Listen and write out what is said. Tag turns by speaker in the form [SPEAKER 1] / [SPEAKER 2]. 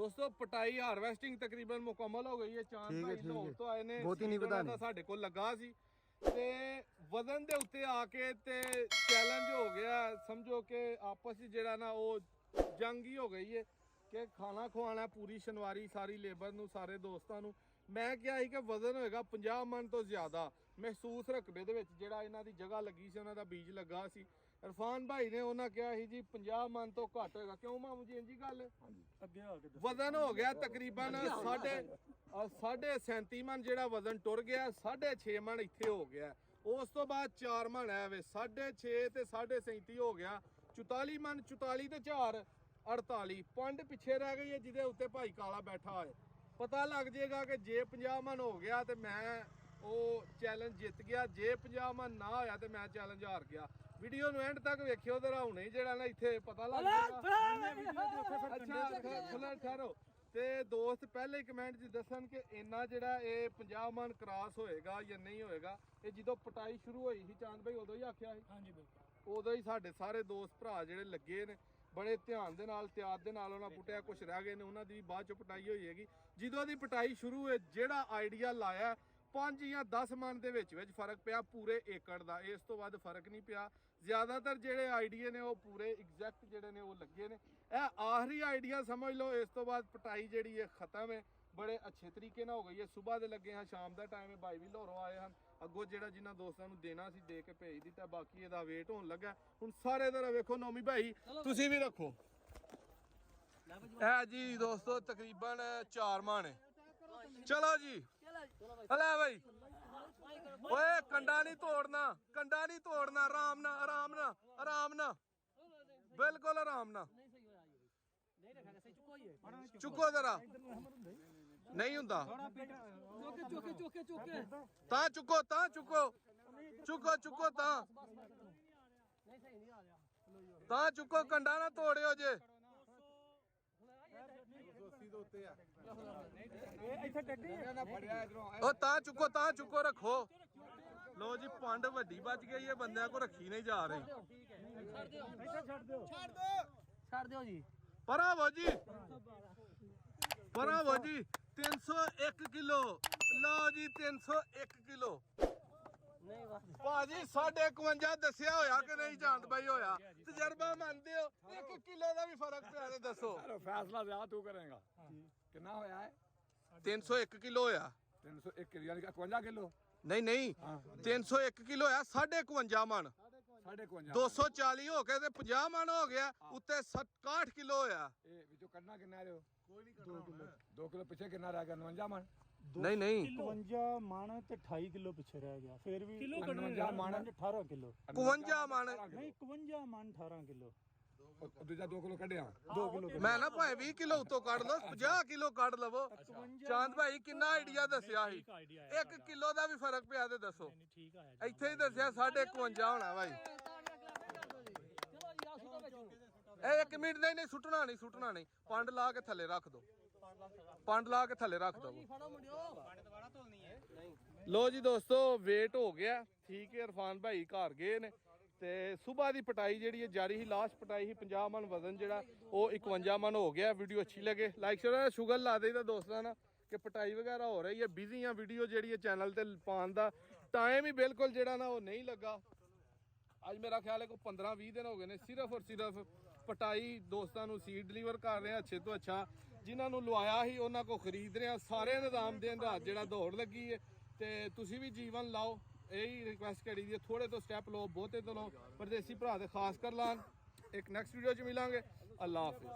[SPEAKER 1] दोस्तों पटाई हार्वेस्टिंग तकरीबन मुकम्मल हो गई है। चांद भाई लाहौर तो आए ने,
[SPEAKER 2] बहुत ही नहीं पता नहीं
[SPEAKER 1] ਸਾਡੇ ਕੋਲ ਲੱਗਾ ਸੀ ਤੇ ਵਜ਼ਨ ਦੇ ਉੱਤੇ ਆ ਕੇ ਤੇ ਚੈਲੰਜ ਹੋ ਗਿਆ। ਸਮਝੋ ਕਿ ਆਪਸ ਵਿੱਚ ਜਿਹੜਾ ਨਾ ਉਹ ਜੰਗ ਹੀ ਹੋ ਗਈ ਹੈ ਕਿ ਖਾਣਾ ਖਵਾਉਣਾ ਪੂਰੀ ਸ਼ਨਵਾਰੀ ਸਾਰੀ ਲੇਬਰ ਨੂੰ, ਸਾਰੇ ਦੋਸਤਾਂ ਨੂੰ। ਮੈਂ ਕਿਹਾ ਸੀ ਕਿ ਵਜ਼ਨ ਹੋਏਗਾ 50 ਮਣ ਤੋਂ ਜ਼ਿਆਦਾ ਮਹਿਸੂਸ ਰਕਬੇ ਦੇ ਵਿੱਚ। ਜਿਹੜਾ ਇਹਨਾਂ ਦੀ ਜਗ੍ਹਾ ਲੱਗੀ ਸੀ, ਉਹਨਾਂ ਦਾ ਬੀਜ ਲੱਗਾ ਸੀ। इरफान भाई ने उन्हें कहा ही जी 50 मन तो घट होगा। क्यों मामू जी इंजी गल वजन हो गया तकरीबन साढ़े 37 मन। जेड़ा वजन टुर गया 6.5 मन इत्थे हो गया। उस तो बाद 4 मन है वे 6.5 ते 37.5 हो गया 44 मन। 44 ते 4 48 पंड पिछे रह गई है जिदे उत्ते भाई काला बैठा है। पता लग जाएगा कि जे 50 मन हो गया तो मैं वो चैलेंज जित गया, जे 50 मन ना होया तो मैं चैलेंज हार गया। वीडियो ਨੂੰ ਐਂਡ ਤੱਕ ਵੇਖਿਓ ਤੇ ਹੁਣੇ ਜਿਹੜਾ ਨਾ ਇੱਥੇ ਪਤਾ ਲੱਗ ਜਾਏਗਾ। ਅੱਛਾ ਖੁੱਲਾ ਠਹਿਰੋ ਤੇ ਦੋਸਤ ਪਹਿਲੇ ਹੀ ਕਮੈਂਟ 'ਚ ਦੱਸਣ ਕਿ ਇੰਨਾ ਜਿਹੜਾ ਇਹ 50 ਮਨ ਕ੍ਰਾਸ ਹੋਏਗਾ ਜਾਂ ਨਹੀਂ ਹੋਏਗਾ। ਇਹ ਜਦੋਂ ਪਟਾਈ ਸ਼ੁਰੂ ਹੋਈ ਸੀ ਚਾਂਦ ਭਾਈ ਉਦੋਂ ਹੀ ਆਖਿਆ ਸੀ। ਹਾਂਜੀ ਬਿਲਕੁਲ ਉਦੋਂ ਹੀ ਸਾਡੇ ਸਾਰੇ ਦੋਸਤ ਭਰਾ ਜਿਹੜੇ ਲੱਗੇ ਨੇ ਬੜੇ ਧਿਆਨ ਦੇ ਨਾਲ ਤਿਆਰ ਦੇ ਨਾਲ ਉਹਨਾਂ ਪੁੱਟਿਆ। ਕੁਝ ਰਹਿ ਗਏ ਨੇ ਉਹਨਾਂ ਦੀ ਵੀ ਬਾਅਦ 'ਚ ਪਟਾਈ ਹੋਈ ਹੈਗੀ। ਜਦੋਂ ਦੀ ਪਟਾਈ ਸ਼ੁਰੂ ਹੋਏ ਜਿਹੜਾ ਆਈਡੀਆ ਲਾਇਆ 5 ਜਾਂ 10 ਮਨ ਦੇ ਵਿੱਚ ਫਰਕ ਪਿਆ ਪੂਰੇ ਏਕੜ ਦਾ। ਇਸ ਤੋਂ ਵੱਧ ਫਰਕ ਨਹੀਂ ਪਿਆ। ਜ਼ਿਆਦਾਤਰ ਜਿਹੜੇ ਆਈਡੀਏ ਨੇ ਉਹ ਪੂਰੇ ਐਗਜ਼ੈਕਟ ਜਿਹੜੇ ਨੇ ਉਹ ਲੱਗੇ ਨੇ। ਇਹ ਆਖਰੀ ਆਈਡੀਆ ਸਮਝ ਲਓ। ਇਸ ਤੋਂ ਬਾਅਦ ਪਟਾਈ ਜਿਹੜੀ ਹੈ ਖਤਮ ਹੈ। ਬੜੇ ਅੱਛੇ ਤਰੀਕੇ ਨਾਲ ਹੋ ਗਈ ਹੈ। ਸਵੇਰ ਦੇ ਲੱਗੇ ਹਾਂ, ਸ਼ਾਮ ਦਾ ਟਾਈਮ ਹੈ। ਭਾਈ ਵੀ ਲਾਹੌਰੋਂ ਆਏ ਹਨ। ਅੱਗੋਂ ਜਿਹੜਾ ਜਿਨ੍ਹਾਂ ਦੋਸਤਾਂ ਨੂੰ ਦੇਣਾ ਸੀ ਦੇ ਕੇ ਭੇਜ ਦਿੱਤਾ। ਬਾਕੀ ਇਹਦਾ ਵੇਟ ਹੋਣ ਲੱਗਾ। ਹੁਣ ਸਾਰੇ ਤਰ੍ਹਾਂ ਵੇਖੋ ਨੌਮੀ ਭਾਈ ਤੁਸੀਂ ਵੀ ਰੱਖੋ। ਇਹ ਜੀ ਦੋਸਤੋ ਤਕਰੀਬਨ 4 ਮਣ ਹੈ। चलो जी अले भाई ओए कंडा नहीं तोड़ना, कंडा नहीं तोड़ना। आराम ना आराम ना आराम ना बिल्कुल आराम ना। चुको जरा नहीं हुंदा ता चुको ता चुको चुको चुको ता चुको कंडा ना तोड़ियो जे। ता चुको रखो। लो जी पंड वड्डी बच गई है, बंदे को रखी नहीं जा रही। परावो जी परावो जी 301 किलो। लो जी 301 किलो भाजी 51 दसिया होया कि नहीं चांद भाई होया? तजर्बा मानते हो 1 किलो का भी फर्क पिया तो दसो।
[SPEAKER 3] फैसला ज्यादा तू करेगा। कितना होया है?
[SPEAKER 1] 301 किलो होया।
[SPEAKER 3] 301 किलो यानी 51 किलो
[SPEAKER 1] नहीं नहीं 301 किलो होया 51 मन। 240 हो के 50 मन हो गया उत्ते 61 किलो होया।
[SPEAKER 3] ए विचो करना कितना रहे हो? कोई नहीं करना। 2 किलो पीछे कितना रह गया? 59 मन।
[SPEAKER 1] नहीं नहीं
[SPEAKER 4] 51 ਮਣ ਤੇ 28 ਕਿਲੋ ਪਿੱਛੇ ਰਹਿ ਗਿਆ। ਫਿਰ ਵੀ 51 ਮਣ 18 ਕਿਲੋ
[SPEAKER 1] 51 मन
[SPEAKER 4] ਨਹੀਂ 51 ਮਣ 18 ਕਿਲੋ।
[SPEAKER 3] दूजा 2 किलो कढ़िया
[SPEAKER 4] 2 ਕਿਲੋ
[SPEAKER 1] मैं ना भावे 20 किलो उतो कढ़ लो 50 किलो कढ़ लवो। चांद भाई किन्ना आइडिया दसिया ਸੀ 1 किलो ਦਾ ਵੀ ਫਰਕ ਪਿਆ ਤੇ ਦੱਸੋ। ਇੱਥੇ ਹੀ ਦੱਸਿਆ 51 ਹੋਣਾ ਭਾਈ। ਇਹ 1 ਮਿੰਟ ਨਹੀਂ ਸੁੱਟਣਾ ਨਹੀਂ ਸੁੱਟਣਾ ਨਹੀਂ। ਪੰਡ ਲਾ ਕੇ ਥੱਲੇ ਰੱਖ ਦੋ। पंड ला के थले रख दो। लो जी दोस्तों वेट हो गया ठीक है। इरफान भाई घर गए ने ते सुबह की पटाई जी जारी ही। लास्ट पटाई ही 50 मन वजन जो 51 मन हो गया। वीडियो अच्छी लगे लाइक शेयर शुगर ला देगा दोस्तों ना कि पटाई वगैरह हो रही है। बिजी हाँ वीडियो जी चैनल ते पाने का टाइम ही बिल्कुल जो ना वो नहीं लगा। अज मेरा ख्याल है कोई 15-20 दिन हो गए ने सिर्फ और सिर्फ पटाई दोस्तों को सीड डिलीवर कर रहे हैं अच्छे तो अच्छा। जिन्होंने लवाया ही उन्होंने को खरीद रहे हैं। सारे निजाम के अंदर जो दौड़ लगी है तो तुसी भी जीवन लाओ। यही रिक्वेस्ट करी दी थोड़े तो स्टैप लो बहुते तो लो। परदेसी भरा तो खास कर लान। एक नैक्सट वीडियो च मिलांगे। अल्लाह हाफिज़।